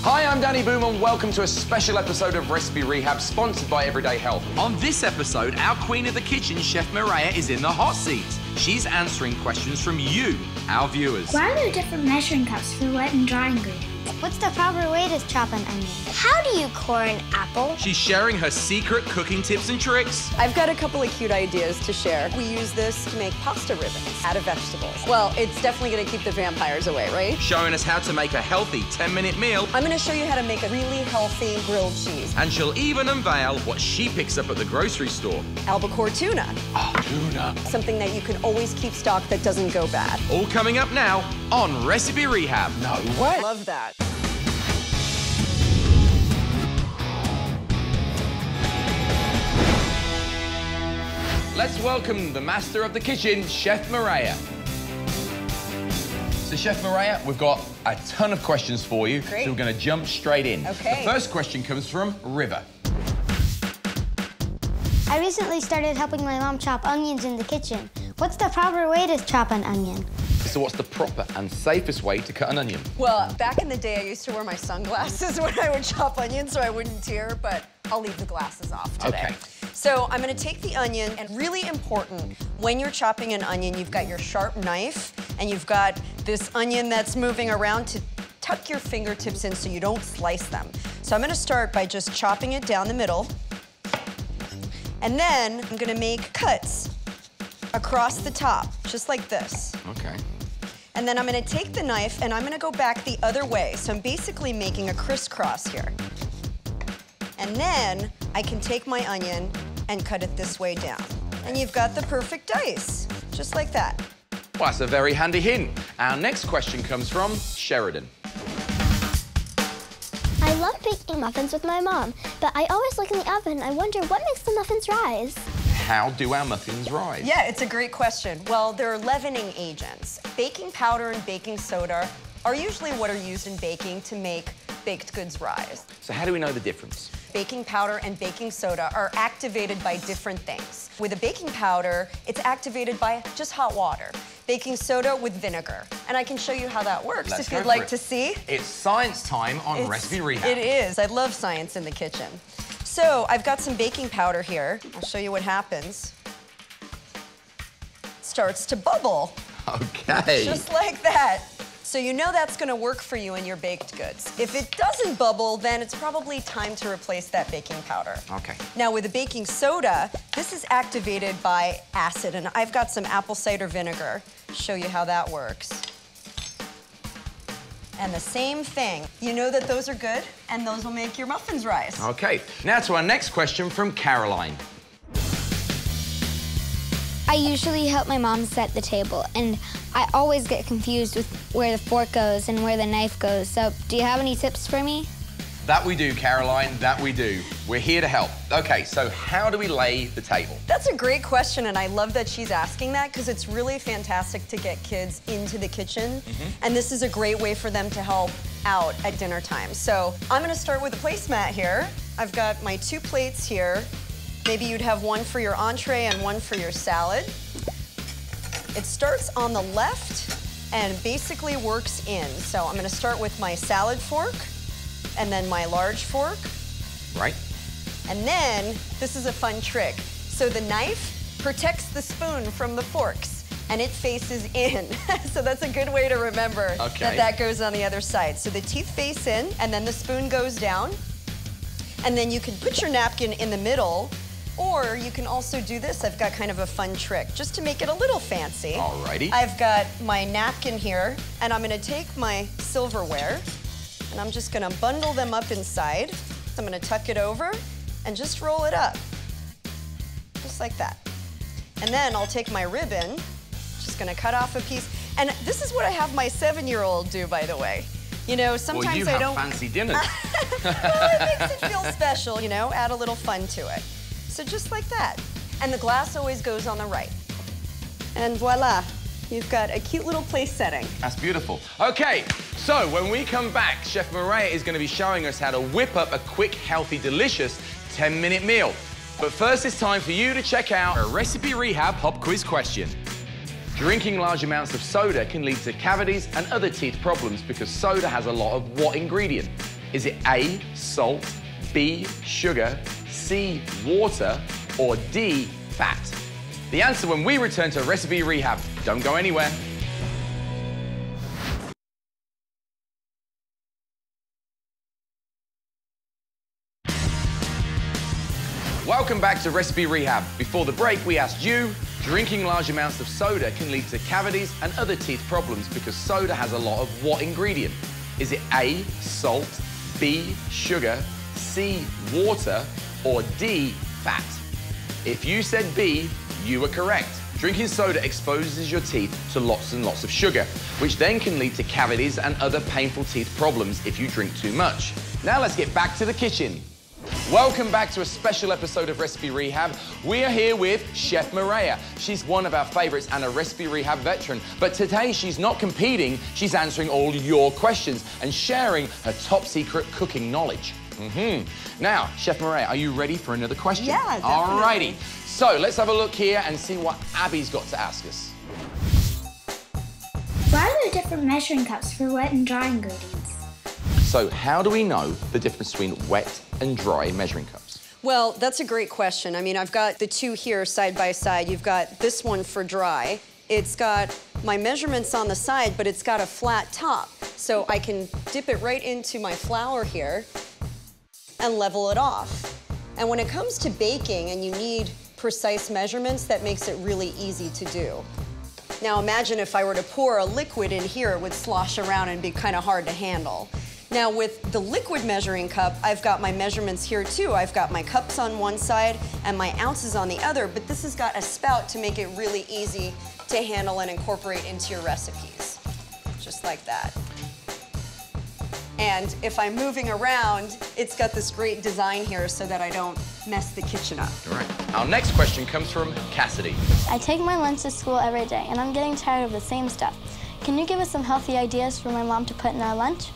Hi, I'm Danny Boom and welcome to a special episode of Recipe Rehab sponsored by Everyday Health. On this episode, our queen of the kitchen, Chef Mareya, is in the hot seat. She's answering questions from you, our viewers. Why are there different measuring cups for wet and dry ingredients? What's the proper way to chop an onion? How do you core an apple? She's sharing her secret cooking tips and tricks. I've got a couple of cute ideas to share. We use this to make pasta ribbons out of vegetables. Well, it's definitely going to keep the vampires away, right? Showing us how to make a healthy 10-minute meal. I'm going to show you how to make a really healthy grilled cheese. And she'll even unveil what she picks up at the grocery store. Albacore tuna. Oh, tuna. Something that you can always keep stocked that doesn't go bad. All coming up now on Recipe Rehab. No way. Love that. Let's welcome the master of the kitchen, Chef Mareya. So, Chef Mareya, we've got a ton of questions for you. Great. So we're going to jump straight in. Okay. The first question comes from River. I recently started helping my mom chop onions in the kitchen. What's the proper way to chop an onion? So what's the proper and safest way to cut an onion? Well, back in the day, I used to wear my sunglasses when I would chop onions so I wouldn't tear, but I'll leave the glasses off today. Okay. So I'm gonna take the onion, and really important, when you're chopping an onion, you've got your sharp knife, and you've got this onion that's moving around to tuck your fingertips in so you don't slice them. So I'm gonna start by just chopping it down the middle, and then I'm gonna make cuts across the top, just like this. Okay. And then I'm gonna take the knife and I'm gonna go back the other way. So I'm basically making a crisscross here. And then I can take my onion and cut it this way down. And you've got the perfect dice, just like that. Well, that's a very handy hint. Our next question comes from Sheridan. I love baking muffins with my mom, but I always look in the oven. I wonder what makes the muffins rise. How do our muffins rise? Yeah, it's a great question. Well, they're leavening agents. Baking powder and baking soda are usually what are used in baking to make baked goods rise. So how do we know the difference? Baking powder and baking soda are activated by different things. With a baking powder, it's activated by just hot water. Baking soda with vinegar. And I can show you how that works if you'd like to see. It's science time on Recipe Rehab. It is. I love science in the kitchen. So I've got some baking powder here. I'll show you what happens. It starts to bubble. Okay. Just like that. So you know that's gonna work for you in your baked goods. If it doesn't bubble, then it's probably time to replace that baking powder. Okay. Now with the baking soda, this is activated by acid, and I've got some apple cider vinegar. Show you how that works. And the same thing. You know that those are good, and those will make your muffins rise. Okay. Now to our next question from Caroline. I usually help my mom set the table, and I always get confused with where the fork goes and where the knife goes. So do you have any tips for me? That we do, Caroline, that we do. We're here to help. Okay, so how do we lay the table? That's a great question, and I love that she's asking that because it's really fantastic to get kids into the kitchen, and this is a great way for them to help out at dinner time. So I'm gonna start with a placemat here. I've got my 2 plates here. Maybe you'd have one for your entree and one for your salad. It starts on the left and basically works in. So I'm gonna start with my salad fork and then my large fork. Right. And then, this is a fun trick. So the knife protects the spoon from the forks and it faces in. So that's a good way to remember that goes on the other side. So the teeth face in and then the spoon goes down. And then you can put your napkin in the middle, or you can also do this. I've got kind of a fun trick, just to make it a little fancy. Alrighty. I've got my napkin here, and I'm gonna take my silverware, and I'm just gonna bundle them up inside. So I'm gonna tuck it over, and just roll it up. Just like that. And then I'll take my ribbon, just gonna cut off a piece. And this is what I have my 7-year-old do, by the way. You know, sometimes I don't... Well, you have fancy dinners. Well, it makes it feel special, you know, add a little fun to it. So just like that. And the glass always goes on the right. And voila, you've got a cute little place setting. That's beautiful. Okay, so when we come back, Chef Mareya is going to be showing us how to whip up a quick, healthy, delicious 10-minute meal. But first, it's time for you to check out a Recipe Rehab pop quiz question. Drinking large amounts of soda can lead to cavities and other teeth problems because soda has a lot of what ingredient? Is it A, salt, B, sugar, C, water, or D, fat? The answer when we return to Recipe Rehab. Don't go anywhere. Welcome back to Recipe Rehab. Before the break, we asked you, drinking large amounts of soda can lead to cavities and other teeth problems because soda has a lot of what ingredient? Is it A, salt, B, sugar, C, water, or D, fat? If you said B, you were correct. Drinking soda exposes your teeth to lots and lots of sugar, which then can lead to cavities and other painful teeth problems if you drink too much. Now let's get back to the kitchen. Welcome back to a special episode of Recipe Rehab. We are here with Chef Mareya. She's one of our favorites and a Recipe Rehab veteran. But today she's not competing, she's answering all your questions and sharing her top secret cooking knowledge. Now, Chef Mareya, are you ready for another question? Yeah, definitely. Alrighty. So let's have a look here and see what Abby's got to ask us. Why are there different measuring cups for wet and dry ingredients? So how do we know the difference between wet and dry measuring cups? Well, that's a great question. I mean, I've got the two here side by side. You've got this one for dry. It's got my measurements on the side, but it's got a flat top. So I can dip it right into my flour here and level it off. And when it comes to baking and you need precise measurements, that makes it really easy to do. Now imagine if I were to pour a liquid in here, it would slosh around and be kind of hard to handle. Now with the liquid measuring cup, I've got my measurements here too. I've got my cups on one side and my ounces on the other, but this has got a spout to make it really easy to handle and incorporate into your recipes. Just like that. And if I'm moving around, it's got this great design here so that I don't mess the kitchen up. All right. Our next question comes from Cassidy. I take my lunch to school every day, and I'm getting tired of the same stuff. Can you give us some healthy ideas for my mom to put in our lunch?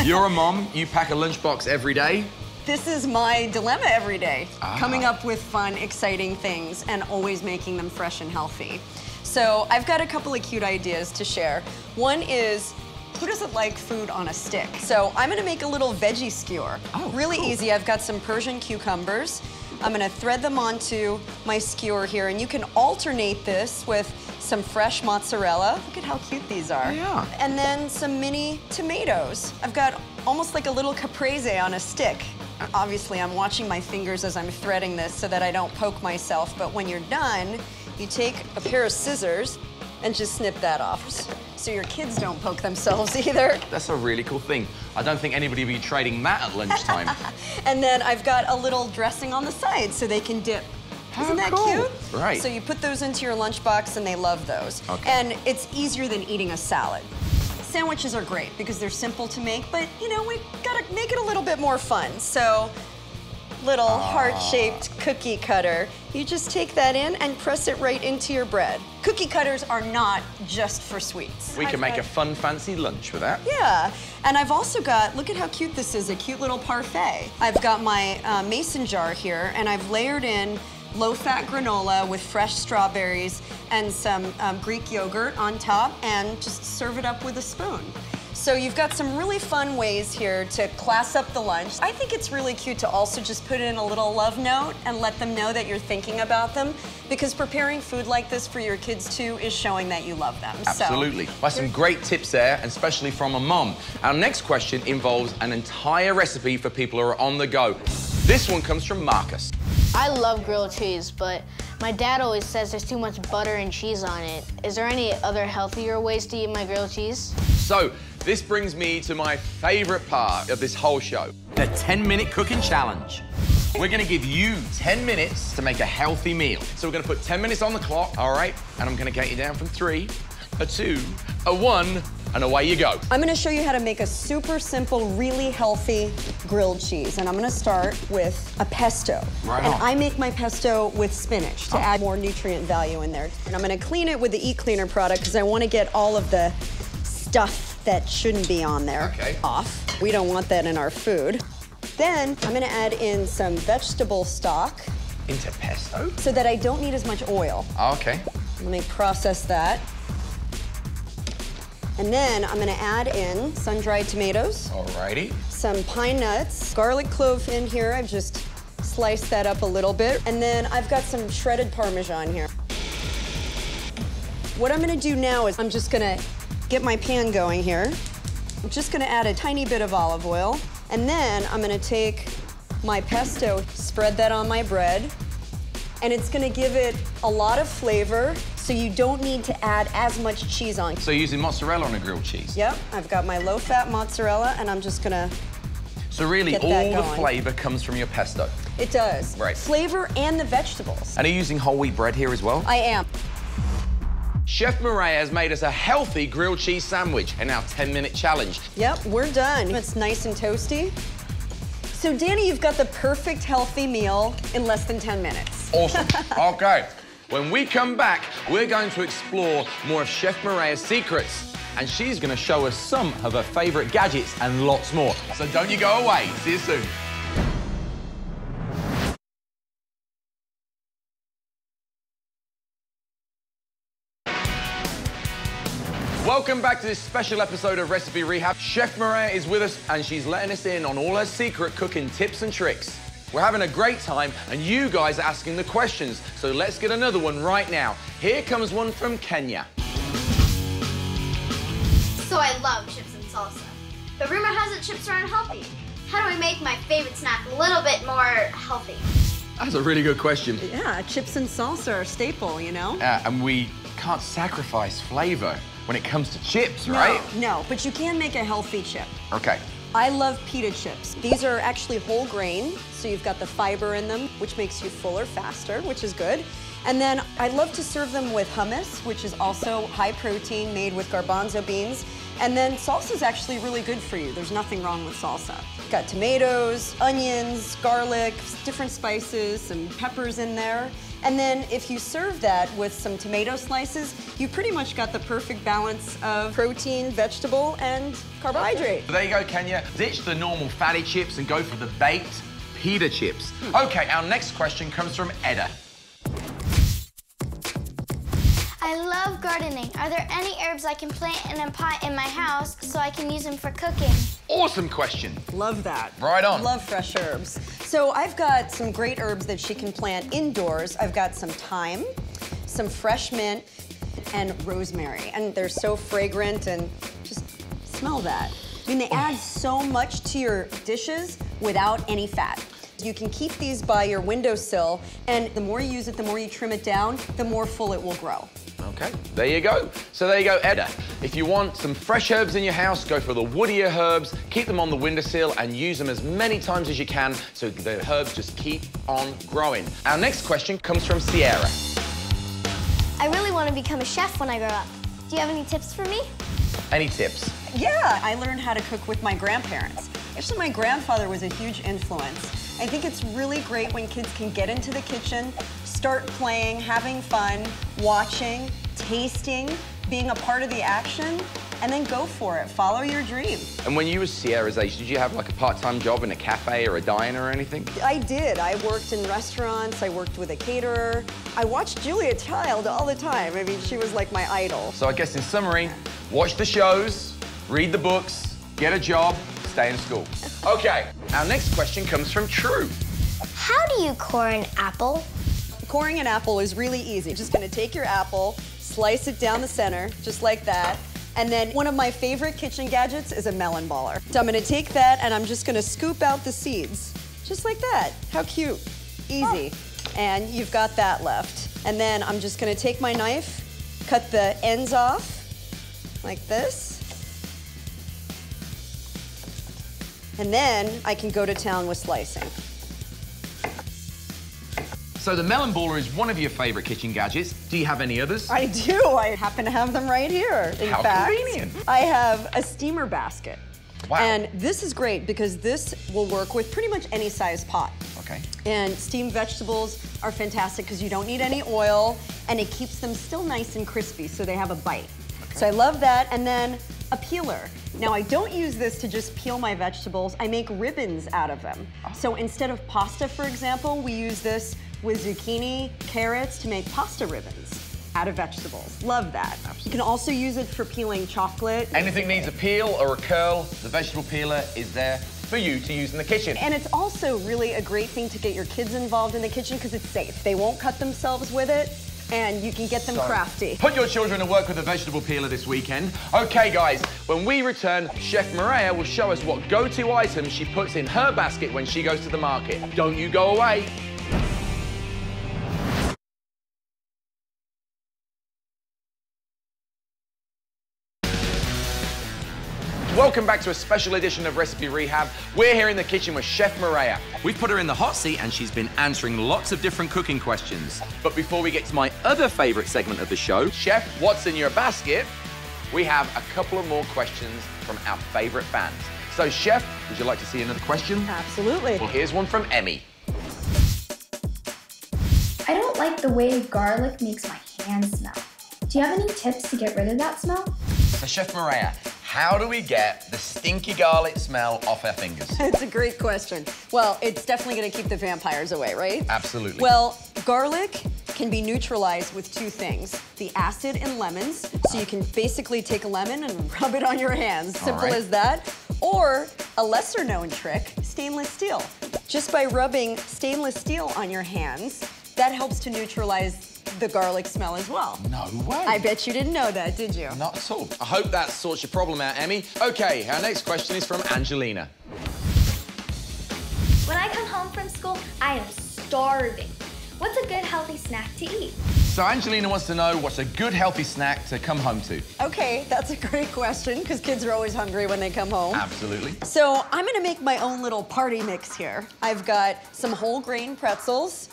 You're a mom, you pack a lunchbox every day? This is my dilemma every day, coming up with fun, exciting things and always making them fresh and healthy. So I've got a couple of cute ideas to share. One is, who doesn't like food on a stick? So I'm gonna make a little veggie skewer. Really easy. I've got some Persian cucumbers. I'm gonna thread them onto my skewer here, and you can alternate this with some fresh mozzarella. Look at how cute these are. Yeah. And then some mini tomatoes. I've got almost like a little caprese on a stick. Obviously, I'm watching my fingers as I'm threading this so that I don't poke myself, but when you're done, you take a pair of scissors and just snip that off, so your kids don't poke themselves either. That's a really cool thing. I don't think anybody would be trading that at lunchtime. And then I've got a little dressing on the side so they can dip. Isn't that cute? Right. So you put those into your lunchbox and they love those. Okay. And it's easier than eating a salad. Sandwiches are great because they're simple to make, but you know, we gotta make it a little bit more fun. So, little heart-shaped cookie cutter. You just take that in and press it right into your bread. Cookie cutters are not just for sweets. We can make a fun, fancy lunch with that. Yeah, and I've also got, look at how cute this is, a cute little parfait. I've got my mason jar here, and I've layered in low-fat granola with fresh strawberries and some Greek yogurt on top, and just serve it up with a spoon. So you've got some really fun ways here to class up the lunch. I think it's really cute to also just put in a little love note and let them know that you're thinking about them, because preparing food like this for your kids too is showing that you love them. Absolutely. Well, some great tips there, and especially from a mom. Our next question involves an entire recipe for people who are on the go. This one comes from Markus. I love grilled cheese, but my dad always says there's too much butter and cheese on it. Is there any other healthier ways to eat my grilled cheese? So, this brings me to my favorite part of this whole show. The 10-minute cooking challenge. We're gonna give you 10 minutes to make a healthy meal. So we're gonna put 10 minutes on the clock, all right? And I'm gonna count you down from 3, a 2, a 1, and away you go. I'm gonna show you how to make a super simple, really healthy grilled cheese. And I'm gonna start with a pesto. Right and on. I make my pesto with spinach to add more nutrient value in there. And I'm gonna clean it with the Eat Cleaner product because I wanna get all of the stuff that shouldn't be on there off. We don't want that in our food. Then I'm gonna add in some vegetable stock. Into pesto? So that I don't need as much oil. Okay. Let me process that. And then I'm gonna add in sun-dried tomatoes. Alrighty. some pine nuts, garlic clove in here. I've just sliced that up a little bit. And then I've got some shredded Parmesan here. What I'm gonna do now is I'm just gonna get my pan going here. I'm just gonna add a tiny bit of olive oil. And then I'm gonna take my pesto, spread that on my bread. And it's gonna give it a lot of flavor, so you don't need to add as much cheese on. So you're using mozzarella on a grilled cheese? Yep, I've got my low-fat mozzarella, and I'm just gonna So really, all the flavor comes from your pesto? It does. Right. Flavor and the vegetables. And are you using whole wheat bread here as well? I am. Chef Mareya has made us a healthy grilled cheese sandwich in our 10-minute challenge. Yep, we're done. It's nice and toasty. So, Danny, you've got the perfect healthy meal in less than 10 minutes. Awesome. Okay. When we come back, we're going to explore more of Chef Mareya's secrets. And she's going to show us some of her favorite gadgets and lots more. So don't you go away. See you soon. Welcome back to this special episode of Recipe Rehab. Chef Mareya is with us and she's letting us in on all her secret cooking tips and tricks. We're having a great time and you guys are asking the questions, so let's get another one right now. Here comes one from Kenya. So I love chips and salsa, but rumor has it chips are unhealthy. How do I make my favorite snack a little bit more healthy? That's a really good question. Yeah, chips and salsa are a staple, you know? And we can't sacrifice flavor when it comes to chips, right? No, but you can make a healthy chip. Okay. I love pita chips. These are actually whole grain, so you've got the fiber in them, which makes you fuller faster, which is good. And then I love to serve them with hummus, which is also high protein, made with garbanzo beans. And then salsa is actually really good for you. There's nothing wrong with salsa. Got tomatoes, onions, garlic, different spices, some peppers in there. And then if you serve that with some tomato slices, you pretty much got the perfect balance of protein, vegetable, and carbohydrate. There you go, Kenya. Ditch the normal fatty chips and go for the baked pita chips. Okay, our next question comes from Edda. I love gardening. Are there any herbs I can plant in a pot in my house so I can use them for cooking? Awesome question. Love that. Right on. Love fresh herbs. So I've got some great herbs that she can plant indoors. I've got some thyme, some fresh mint, and rosemary. And they're so fragrant and just smell that. I mean, they add so much to your dishes without any fat. You can keep these by your windowsill, and the more you use it, the more you trim it down, the more full it will grow. Okay, there you go. So there you go, Edda. If you want some fresh herbs in your house, go for the woodier herbs, keep them on the windowsill and use them as many times as you can so the herbs just keep on growing. Our next question comes from Sierra. I really want to become a chef when I grow up. Do you have any tips for me? Any tips? Yeah, I learned how to cook with my grandparents. Actually, my grandfather was a huge influence. I think it's really great when kids can get into the kitchen, start playing, having fun, watching, tasting, being a part of the action, and then go for it. Follow your dream. And when you were Sierra's age, did you have like a part-time job in a cafe or a diner or anything? I did. I worked in restaurants. I worked with a caterer. I watched Julia Child all the time. I mean, she was like my idol. So I guess in summary, watch the shows, read the books, get a job, stay in school. Okay, our next question comes from True. How do you core an apple? Coring an apple is really easy. You're just gonna take your apple, slice it down the center, just like that. And then one of my favorite kitchen gadgets is a melon baller. So I'm gonna take that and I'm just gonna scoop out the seeds. Just like that. How cute. Easy. And you've got that left. And then I'm just gonna take my knife, cut the ends off, like this. And then I can go to town with slicing. So the melon baller is one of your favorite kitchen gadgets. Do you have any others? I do. I happen to have them right here. In How fact, convenient. I have a steamer basket. Wow. And this is great because this will work with pretty much any size pot. Okay. And steamed vegetables are fantastic because you don't need any oil and it keeps them still nice and crispy so they have a bite. Okay. So I love that. And then a peeler. Now I don't use this to just peel my vegetables. I make ribbons out of them. Oh. So instead of pasta, for example, we use this with zucchini, carrots to make pasta ribbons out of vegetables. Love that. Absolutely. You can also use it for peeling chocolate. Anything needs a peel or a curl, the vegetable peeler is there for you to use in the kitchen. And it's also really a great thing to get your kids involved in the kitchen because it's safe. They won't cut themselves with it, and you can get them crafty. Put your children to work with a vegetable peeler this weekend. Okay, guys, when we return, Chef Mareya will show us what go-to items she puts in her basket when she goes to the market. Don't you go away. Welcome back to a special edition of Recipe Rehab. We're here in the kitchen with Chef Mareya. We've put her in the hot seat and she's been answering lots of different cooking questions. But before we get to my other favorite segment of the show, Chef, what's in your basket? We have a couple of more questions from our favorite fans. So, Chef, would you like to see another question? Absolutely. Well, here's one from Emmy. I don't like the way garlic makes my hands smell. Do you have any tips to get rid of that smell? So, Chef Mareya, how do we get the stinky garlic smell off our fingers? It's a great question. Well, it's definitely going to keep the vampires away, right? Absolutely. Well, garlic can be neutralized with two things. The acid in lemons, so you can basically take a lemon and rub it on your hands. Simple as that. Or a lesser known trick, stainless steel. Just by rubbing stainless steel on your hands, that helps to neutralize the garlic smell as well. No way. I bet you didn't know that, did you? Not at all. I hope that sorts your problem out, Emmy. Okay, our next question is from Angelina. When I come home from school, I am starving. What's a good healthy snack to eat? So Angelina wants to know what's a good healthy snack to come home to. Okay, that's a great question because kids are always hungry when they come home. Absolutely. So I'm gonna make my own little party mix here. I've got some whole grain pretzels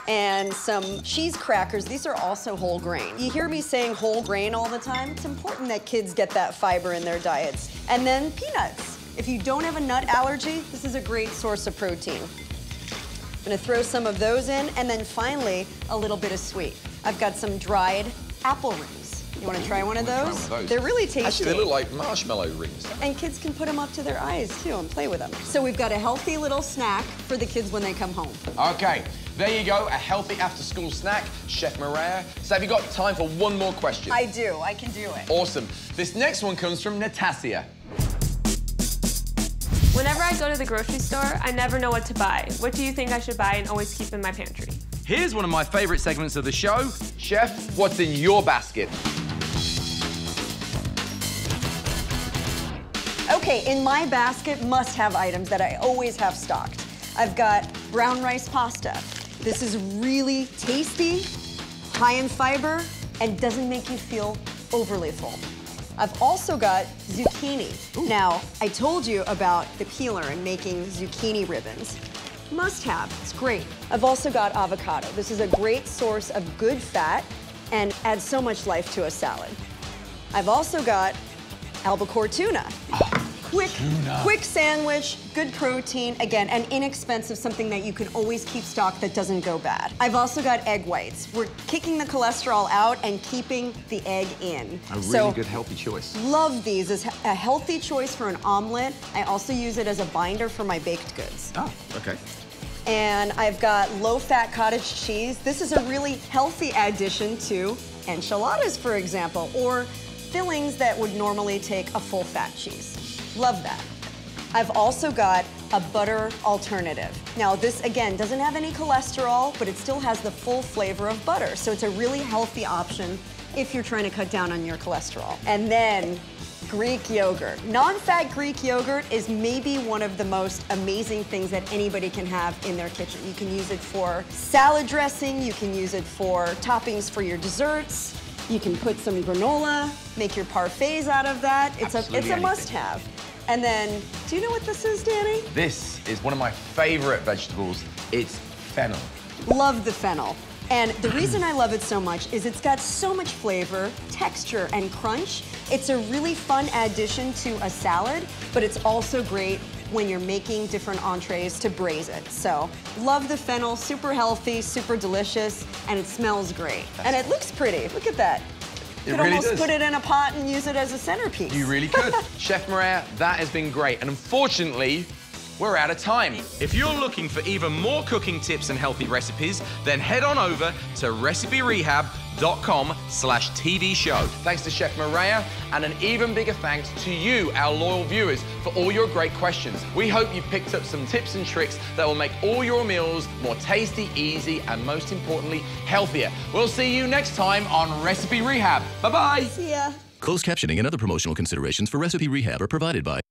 and some cheese crackers. These are also whole grain. You hear me saying whole grain all the time. It's important that kids get that fiber in their diets. And then peanuts. If you don't have a nut allergy, this is a great source of protein. I'm gonna throw some of those in, and then finally, a little bit of sweet. I've got some dried apple rings. You wanna try one of those? They're really tasty. Actually, they look like marshmallow rings. And kids can put them up to their eyes too and play with them. So we've got a healthy little snack for the kids when they come home. Okay, there you go, a healthy after-school snack, Chef Mareya. So have you got time for one more question? I do, I can do it. Awesome. This next one comes from Natasia. Whenever I go to the grocery store, I never know what to buy. What do you think I should buy and always keep in my pantry? Here's one of my favorite segments of the show. Chef, what's in your basket? Okay, in my basket, must-have items that I always have stocked. I've got brown rice pasta. This is really tasty, high in fiber, and doesn't make you feel overly full. I've also got zucchini. Now, I told you about the peeler and making zucchini ribbons. Must have, it's great. I've also got avocado. This is a great source of good fat and adds so much life to a salad. I've also got albacore tuna. Quick sandwich, good protein, again, and inexpensive, something that you can always keep stocked that doesn't go bad. I've also got egg whites. We're kicking the cholesterol out and keeping the egg in. A really good healthy choice. Love these as a healthy choice for an omelet. I also use it as a binder for my baked goods. Oh, okay. And I've got low-fat cottage cheese. This is a really healthy addition to enchiladas, for example, or fillings that would normally take a full-fat cheese. Love that. I've also got a butter alternative. Now this, again, doesn't have any cholesterol, but it still has the full flavor of butter. So it's a really healthy option if you're trying to cut down on your cholesterol. And then Greek yogurt. Non-fat Greek yogurt is maybe one of the most amazing things that anybody can have in their kitchen. You can use it for salad dressing, you can use it for toppings for your desserts, you can put some granola, make your parfaits out of that. It's a must-have. And then, do you know what this is, Danny? This is one of my favorite vegetables. It's fennel. Love the fennel. And the reason I love it so much is it's got so much flavor, texture, and crunch. It's a really fun addition to a salad, but it's also great when you're making different entrees to braise it. So, love the fennel, super healthy, super delicious, and it smells great. And it looks pretty, look at that. You could almost put it in a pot and use it as a centerpiece. You really could. Chef Mareya, that has been great. And unfortunately, we're out of time. If you're looking for even more cooking tips and healthy recipes, then head on over to Recipe Rehab reciperehab.com/TV show. Thanks to Chef Mareya, and an even bigger thanks to you, our loyal viewers, for all your great questions. We hope you picked up some tips and tricks that will make all your meals more tasty, easy, and most importantly, healthier. We'll see you next time on Recipe Rehab. Bye-bye. See ya. Closed captioning and other promotional considerations for Recipe Rehab are provided by